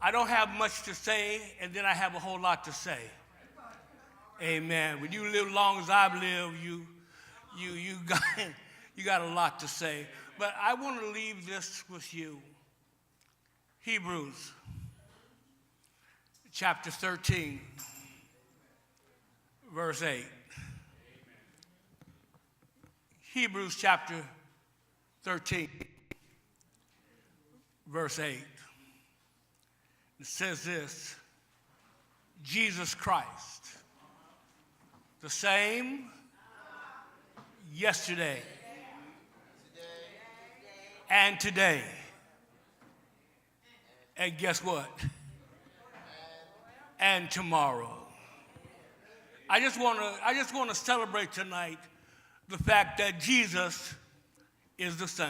I don't have much to say, and then I have a whole lot to say. Amen. When you live as long as I've lived, you got a lot to say. But I want to leave this with you. Hebrews chapter 13, verse 8. Hebrews chapter 13, verse 8. It says this: Jesus Christ, the same yesterday and today. And guess what? And tomorrow. I just want to celebrate tonight the fact that Jesus is the same.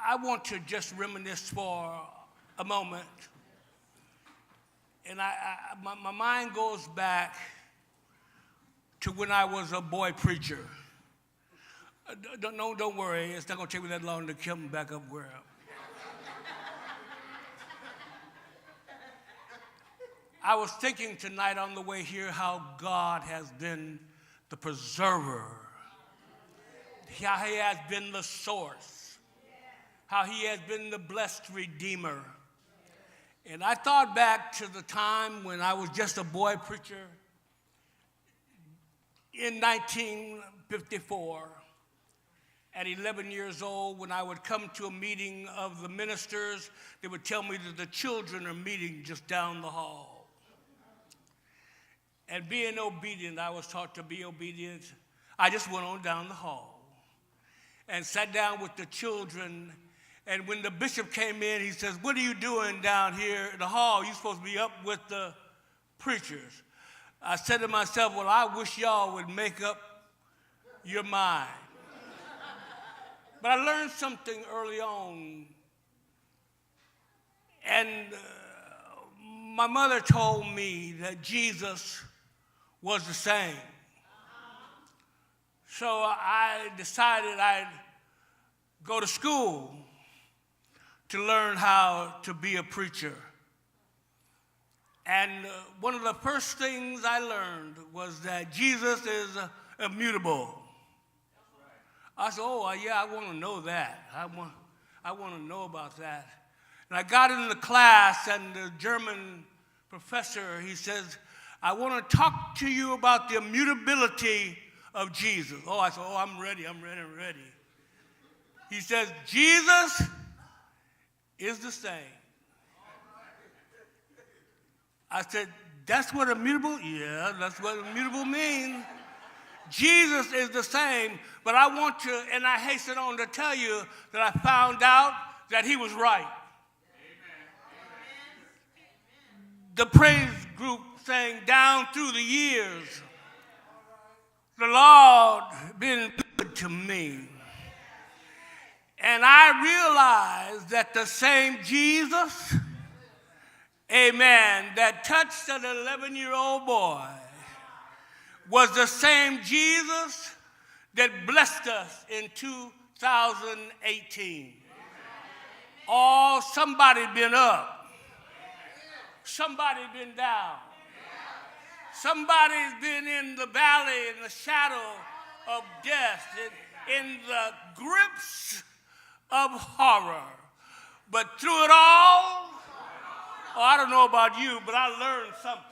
I want to just reminisce for a moment. And my mind goes back to when I was a boy preacher. Don't worry, it's not going to take me that long to come back up where I was thinking tonight on the way here how God has been the preserver, how he has been the source, how he has been the blessed redeemer. And I thought back to the time when I was just a boy preacher in 1954. At 11 years old, when I would come to a meeting of the ministers, they would tell me that the children are meeting just down the hall. And being obedient, I was taught to be obedient. I just went on down the hall and sat down with the children. And when the bishop came in, he says, "What are you doing down here in the hall? You're supposed to be up with the preachers." I said to myself, well, I wish y'all would make up your mind. But I learned something early on. And my mother told me that Jesus was the same. So I decided I'd go to school to learn how to be a preacher. And one of the first things I learned was that Jesus is immutable. I said, oh, yeah, I want to know that. I want to know about that. And I got into the class, and the German professor, he says, I want to talk to you about the immutability of Jesus. Oh, I said, oh, I'm ready. He says, Jesus is the same. I said, that's what immutable? Yeah, that's what immutable means. Jesus is the same, but I want to, and I hasten on to tell you that I found out that he was right. Amen. The praise group sang down through the years, the Lord been good to me. And I realized that the same Jesus, amen, that touched an 11-year-old boy was the same Jesus that blessed us in 2018. Oh, somebody been up. Somebody been down. Somebody's been in the valley, in the shadow of death, in the grips of horror. But through it all, oh, I don't know about you, but I learned something.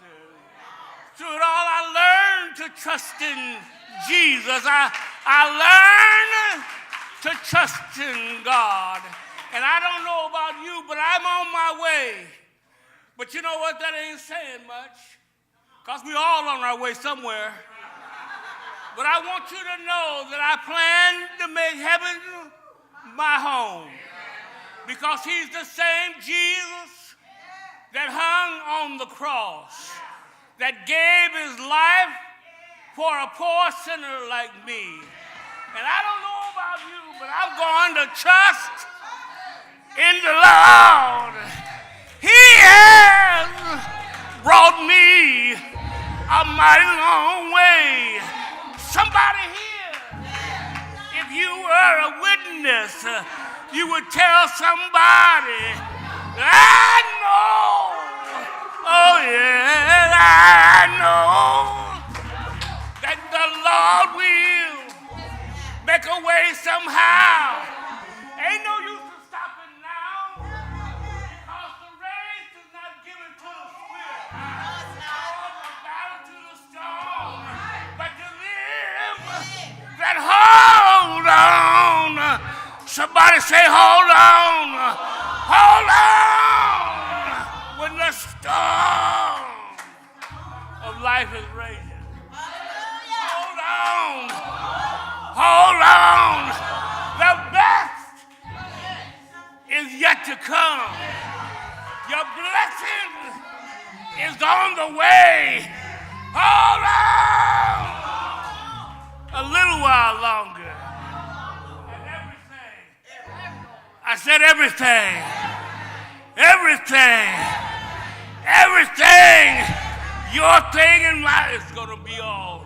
Through it all, I learned to trust in Jesus. I learned to trust in God. And I don't know about you, but I'm on my way. But you know what? That ain't saying much, because we all on our way somewhere. But I want you to know that I plan to make heaven my home, because he's the same Jesus that hung on the cross, that gave his life for a poor sinner like me. And I don't know about you, but I'm going to trust in the Lord. He has brought me a mighty long way. Somebody here, if you were a witness, you would tell somebody, I know. Oh, yeah, I know that the Lord will make a way somehow. Ain't no use in stopping now, because the race is not given to the swift, nor the battle to the strong, but to them that hold on. Somebody say, hold on. Hold on when the storm of life is raging. Hold on. Hold on. The best is yet to come. Your blessing is on the way. Hold on. A little while longer. And everything. I said everything. Everything. Everything. Your thing and mine is going to be all right.